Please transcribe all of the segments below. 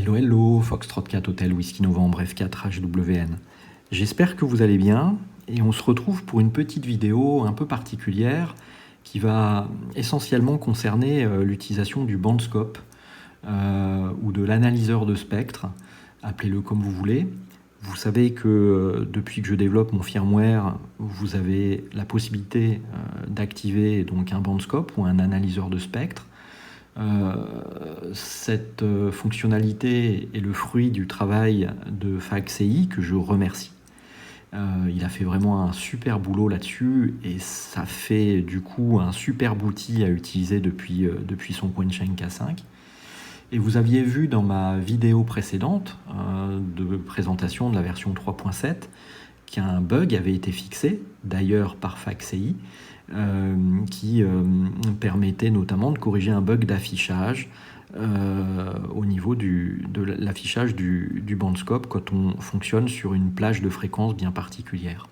Hello, hello, Foxtrot 4 Hotel Whisky Novembre F4 HWN. J'espère que vous allez bien et on se retrouve pour une petite vidéo un peu particulière qui va essentiellement concerner l'utilisation du bandscope ou de l'analyseur de spectre, appelez-le comme vous voulez. Vous savez que depuis que je développe mon firmware, vous avez la possibilité d'activer donc un bandscope ou un analyseur de spectre. Cette fonctionnalité est le fruit du travail de FACSEI que je remercie. Il a fait vraiment un super boulot là-dessus et ça fait du coup un superbe outil à utiliser depuis son Quenshen K5. Et vous aviez vu dans ma vidéo précédente de présentation de la version 3.7 qu'un bug avait été fixé, d'ailleurs par FACSEI, qui permettait notamment de corriger un bug d'affichage au niveau de l'affichage du bandscope quand on fonctionne sur une plage de fréquence bien particulière.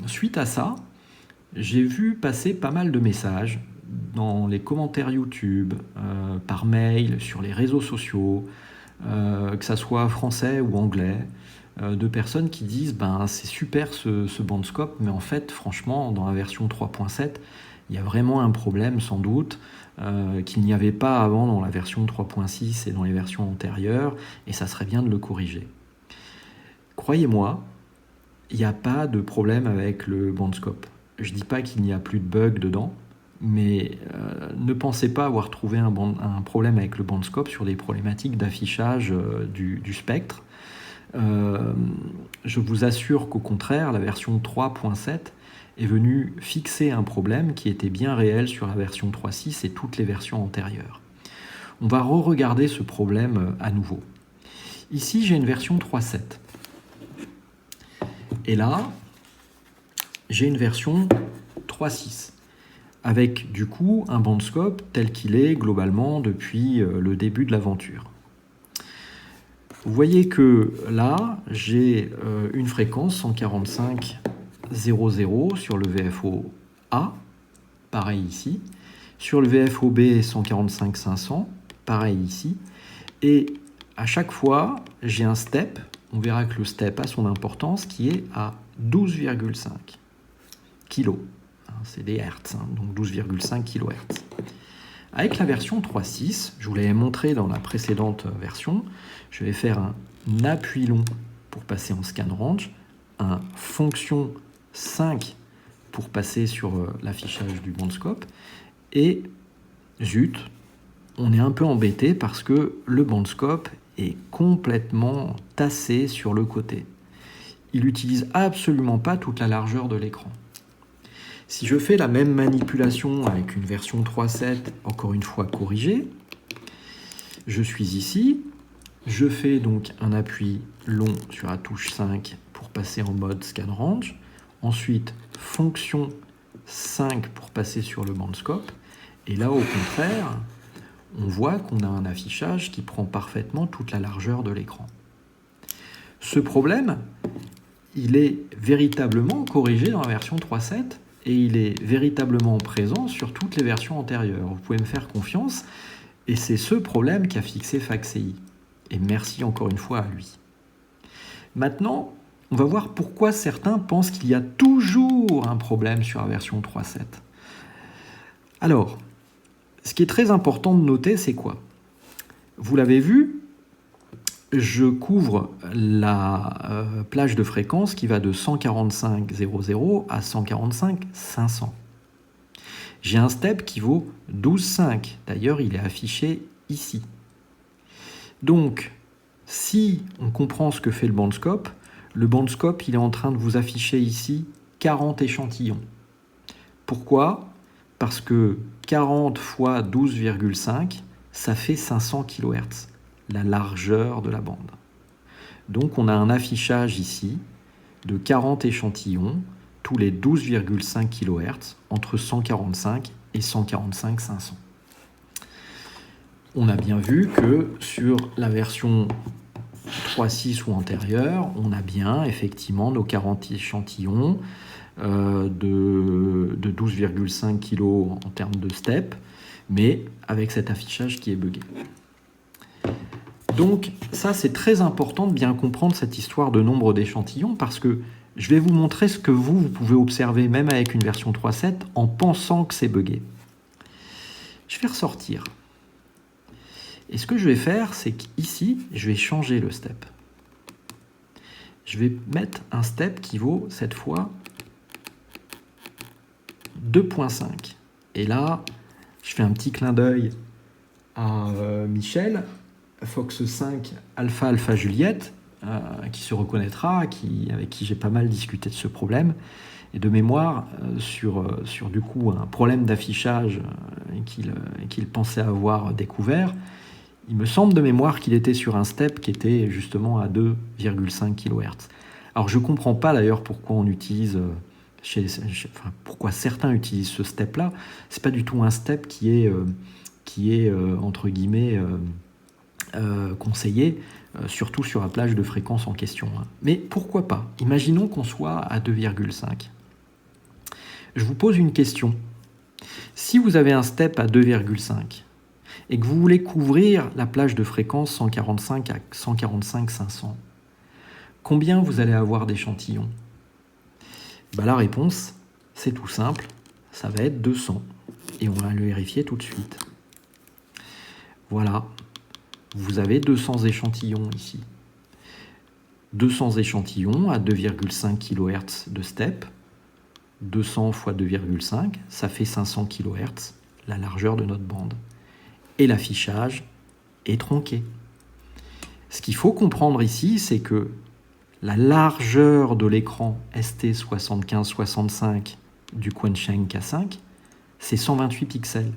Suite à ça, j'ai vu passer pas mal de messages dans les commentaires YouTube, par mail, sur les réseaux sociaux, que ça soit français ou anglais, de personnes qui disent c'est super ce bandscope, mais en fait franchement dans la version 3.7 il y a vraiment un problème sans doute qu'il n'y avait pas avant dans la version 3.6 et dans les versions antérieures, et ça serait bien de le corriger. Croyez-moi, il n'y a pas de problème avec le bandscope. Je ne dis pas qu'il n'y a plus de bugs dedans, mais ne pensez pas avoir trouvé un problème avec le bandscope sur des problématiques d'affichage du spectre. Je vous assure qu'au contraire, la version 3.7 est venue fixer un problème qui était bien réel sur la version 3.6 et toutes les versions antérieures. On va re-regarder ce problème à nouveau. Ici, j'ai une version 3.7. Et là, j'ai une version 3.6. Avec du coup un bandscope tel qu'il est globalement depuis le début de l'aventure. Vous voyez que là, j'ai une fréquence 145.00 sur le VFO A, pareil ici. Sur le VFO B, 145.500, pareil ici. Et à chaque fois, j'ai un step. On verra que le step a son importance, qui est à 12,5 kg. C'est des Hertz, donc 12,5 kHz. Avec la version 3.6, je vous l'avais montré dans la précédente version, je vais faire un appui long pour passer en scan range, un fonction 5 pour passer sur l'affichage du bandscope, et zut, on est un peu embêté parce que le bandscope est complètement tassé sur le côté. Il n'utilise absolument pas toute la largeur de l'écran. Si je fais la même manipulation avec une version 3.7, encore une fois corrigée, je suis ici, je fais donc un appui long sur la touche 5 pour passer en mode scan range, ensuite fonction 5 pour passer sur le bandscope, et là au contraire, on voit qu'on a un affichage qui prend parfaitement toute la largeur de l'écran. Ce problème, il est véritablement corrigé dans la version 3.7, et il est véritablement présent sur toutes les versions antérieures. Vous pouvez me faire confiance, et c'est ce problème qu'a fixé FACSEI. Et merci encore une fois à lui. Maintenant, on va voir pourquoi certains pensent qu'il y a toujours un problème sur la version 3.7. Alors, ce qui est très important de noter, c'est quoi? Vous l'avez vu, je couvre la plage de fréquence qui va de 145.00 à 145.500. J'ai un step qui vaut 12.5. D'ailleurs, il est affiché ici. Donc, si on comprend ce que fait le bandscope il est en train de vous afficher ici 40 échantillons. Pourquoi? Parce que 40 fois 12,5, ça fait 500 kHz. La largeur de la bande. Donc on a un affichage ici de 40 échantillons tous les 12,5 kHz entre 145 et 145.500. On a bien vu que sur la version 3.6 ou antérieure, on a bien effectivement nos 40 échantillons de 12,5 kg en termes de step, mais avec cet affichage qui est buggé. Donc ça, c'est très important de bien comprendre cette histoire de nombre d'échantillons parce que je vais vous montrer ce que vous pouvez observer même avec une version 3.7 en pensant que c'est buggé. Je vais ressortir. Et ce que je vais faire, c'est qu'ici, je vais changer le step. Je vais mettre un step qui vaut, cette fois, 2.5. Et là, je fais un petit clin d'œil à Michel, Fox 5 Alpha Alpha Juliette, qui se reconnaîtra, avec qui j'ai pas mal discuté de ce problème. Et de mémoire, sur du coup un problème d'affichage qu'il pensait avoir découvert, il me semble de mémoire qu'il était sur un step qui était justement à 2,5 kHz. Alors je ne comprends pas d'ailleurs pourquoi on utilise, pourquoi certains utilisent ce step-là. Ce n'est pas du tout un step qui est entre guillemets, conseillé, surtout sur la plage de fréquence en question. Mais pourquoi pas? Imaginons qu'on soit à 2,5. Je vous pose une question. Si vous avez un step à 2,5 et que vous voulez couvrir la plage de fréquence 145 à 145-500, combien vous allez avoir d'échantillons? La réponse, c'est tout simple, ça va être 200. Et on va le vérifier tout de suite. Voilà, vous avez 200 échantillons ici. 200 échantillons à 2,5 kHz de step. 200 fois 2,5, ça fait 500 kHz, la largeur de notre bande. Et l'affichage est tronqué. Ce qu'il faut comprendre ici, c'est que la largeur de l'écran ST7565 du Quansheng K5, c'est 128 pixels.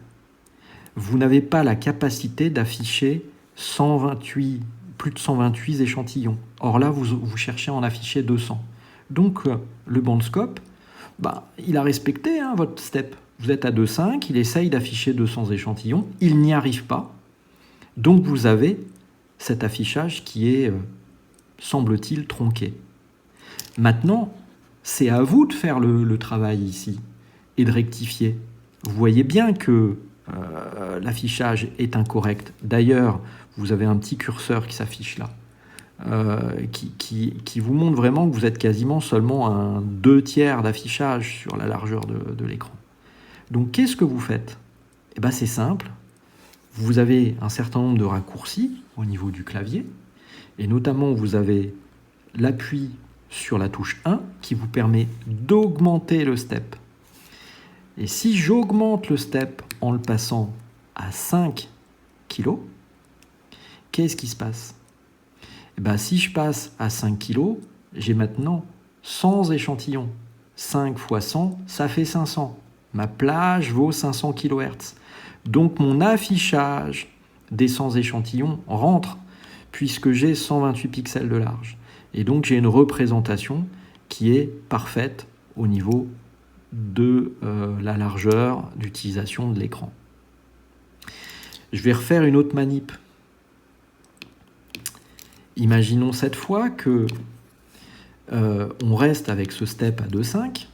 Vous n'avez pas la capacité d'afficher plus de 128 échantillons. Or là, vous cherchez à en afficher 200. Donc, le bandscope, il a respecté votre step. Vous êtes à 2,5, il essaye d'afficher 200 échantillons, il n'y arrive pas. Donc vous avez cet affichage qui est, semble-t-il, tronqué. Maintenant, c'est à vous de faire le travail ici et de rectifier. Vous voyez bien que l'affichage est incorrect. D'ailleurs, vous avez un petit curseur qui s'affiche là. Qui vous montre vraiment que vous êtes quasiment seulement un 2/3 d'affichage sur la largeur de l'écran. Donc qu'est-ce que vous faites? C'est simple, vous avez un certain nombre de raccourcis au niveau du clavier, et notamment vous avez l'appui sur la touche 1 qui vous permet d'augmenter le step. Et si j'augmente le step en le passant à 5 kg, qu'est-ce qui se passe? Si je passe à 5 kg, j'ai maintenant 100 échantillons. 5 fois 100, ça fait 500. Ma plage vaut 500 kHz. Donc mon affichage des 100 échantillons rentre, puisque j'ai 128 pixels de large. Et donc j'ai une représentation qui est parfaite au niveau de la largeur d'utilisation de l'écran. Je vais refaire une autre manip. Imaginons cette fois que on reste avec ce step à 2,5,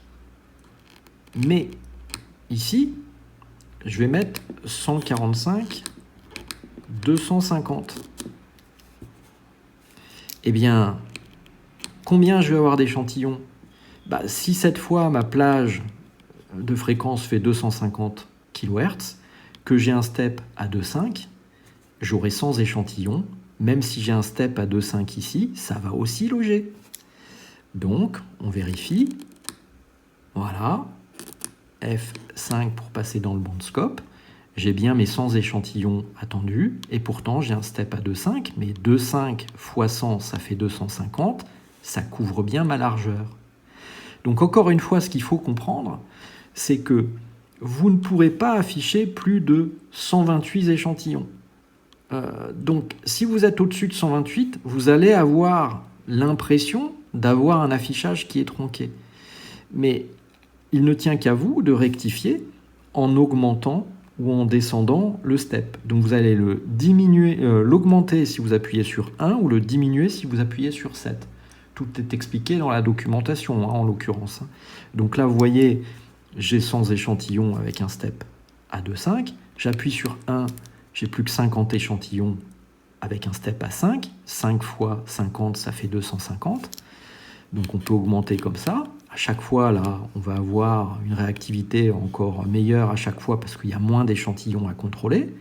mais ici, je vais mettre 145, 250. Eh bien, combien je vais avoir d'échantillons? Si cette fois ma plage de fréquence fait 250 kHz, que j'ai un step à 2,5, j'aurai 100 échantillons. Même si j'ai un step à 2,5 ici, ça va aussi loger. Donc, on vérifie. Voilà. F5 pour passer dans le bandscope. J'ai bien mes 100 échantillons attendus. Et pourtant, j'ai un step à 2,5. Mais 2,5 fois 100, ça fait 250. Ça couvre bien ma largeur. Donc, encore une fois, ce qu'il faut comprendre, c'est que vous ne pourrez pas afficher plus de 128 échantillons. Donc, si vous êtes au-dessus de 128, vous allez avoir l'impression d'avoir un affichage qui est tronqué. Mais il ne tient qu'à vous de rectifier en augmentant ou en descendant le step. Donc, vous allez le diminuer, l'augmenter si vous appuyez sur 1 ou le diminuer si vous appuyez sur 7. Tout est expliqué dans la documentation, en l'occurrence. Donc là, vous voyez, j'ai 100 échantillons avec un step à 2,5. J'appuie sur 1. J'ai plus que 50 échantillons avec un step à 5. 5 fois 50, ça fait 250. Donc on peut augmenter comme ça. À chaque fois, là, on va avoir une réactivité encore meilleure à chaque fois parce qu'il y a moins d'échantillons à contrôler.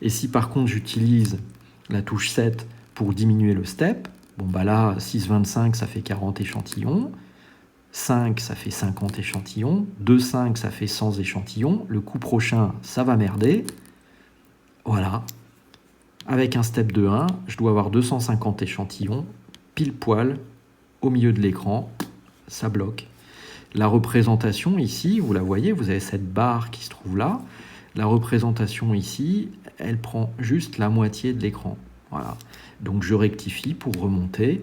Et si par contre j'utilise la touche 7 pour diminuer le step, bon bah là, 6,25 ça fait 40 échantillons, 5 ça fait 50 échantillons, 2,5 ça fait 100 échantillons, le coup prochain ça va merder. Voilà, avec un step de 1, je dois avoir 250 échantillons, pile poil, au milieu de l'écran, ça bloque. La représentation ici, vous la voyez, vous avez cette barre qui se trouve là. La représentation ici, elle prend juste la moitié de l'écran. Voilà. Donc je rectifie pour remonter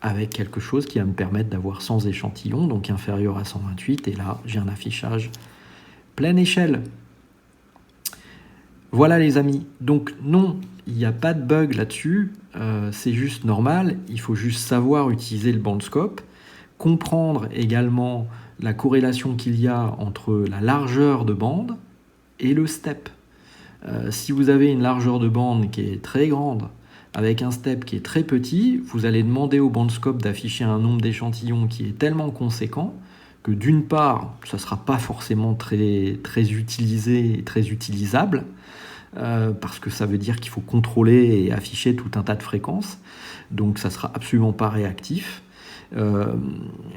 avec quelque chose qui va me permettre d'avoir 100 échantillons, donc inférieur à 128. Et là, j'ai un affichage pleine échelle. Voilà les amis. Donc non, il n'y a pas de bug là-dessus. C'est juste normal. Il faut juste savoir utiliser le bandscope. Comprendre également la corrélation qu'il y a entre la largeur de bande et le step. Si vous avez une largeur de bande qui est très grande, avec un step qui est très petit, vous allez demander au bandscope d'afficher un nombre d'échantillons qui est tellement conséquent que d'une part, ça ne sera pas forcément très utilisé et très utilisable, parce que ça veut dire qu'il faut contrôler et afficher tout un tas de fréquences, donc ça ne sera absolument pas réactif.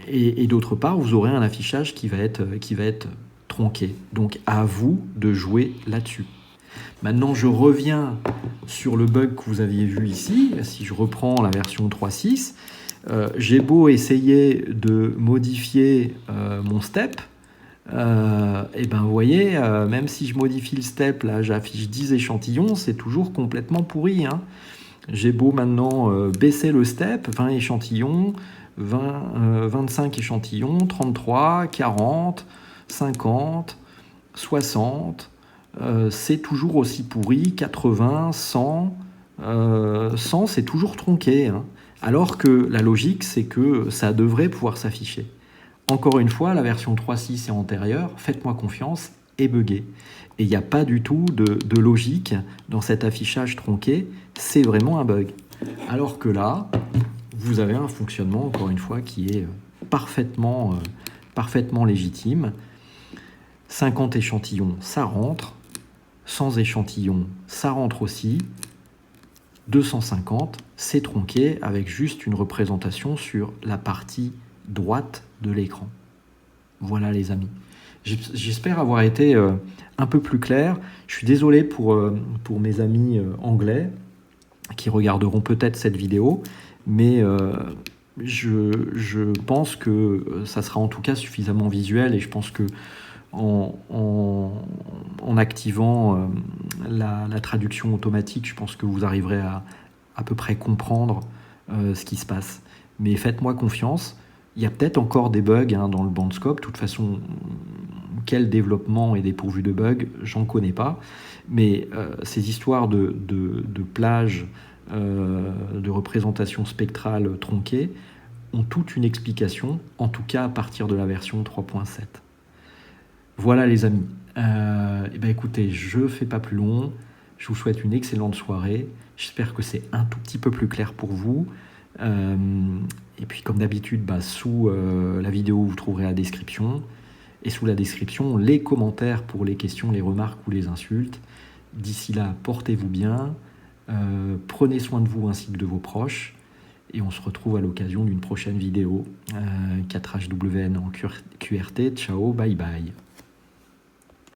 Et d'autre part, vous aurez un affichage qui va être tronqué. Donc à vous de jouer là-dessus. Maintenant, je reviens sur le bug que vous aviez vu ici. Si je reprends la version 3.6, j'ai beau essayer de modifier mon step, et ben vous voyez, même si je modifie le step, là j'affiche 10 échantillons, c'est toujours complètement pourri, hein. J'ai beau maintenant baisser le step, 20 échantillons, 25 échantillons, 33, 40, 50, 60, c'est toujours aussi pourri, 80, 100, 100 c'est toujours tronqué, hein. Alors que la logique c'est que ça devrait pouvoir s'afficher. Encore une fois, la version 3.6 et antérieure, faites-moi confiance, est buggée. Et il n'y a pas du tout de logique dans cet affichage tronqué, c'est vraiment un bug. Alors que là, vous avez un fonctionnement, encore une fois, qui est parfaitement légitime. 50 échantillons, ça rentre. 100 échantillons, ça rentre aussi. 250, c'est tronqué avec juste une représentation sur la partie droite de l'écran. Voilà les amis. J'espère avoir été un peu plus clair. Je suis désolé pour mes amis anglais qui regarderont peut-être cette vidéo, mais je pense que ça sera en tout cas suffisamment visuel et je pense que en activant la traduction automatique, je pense que vous arriverez à peu près comprendre ce qui se passe. Mais faites-moi confiance. Il y a peut-être encore des bugs dans le bandscope. De toute façon, quel développement est dépourvu de bugs, j'en connais pas. Mais ces histoires de plage, de représentation spectrale tronquée, ont toute une explication, en tout cas à partir de la version 3.7. Voilà les amis. Et ben écoutez, je ne fais pas plus long. Je vous souhaite une excellente soirée. J'espère que c'est un tout petit peu plus clair pour vous. Et puis comme d'habitude, sous la vidéo, vous trouverez la description. Et sous la description, les commentaires pour les questions, les remarques ou les insultes. D'ici là, portez-vous bien. Prenez soin de vous ainsi que de vos proches. Et on se retrouve à l'occasion d'une prochaine vidéo. 4HWN en QRT. Ciao, bye bye.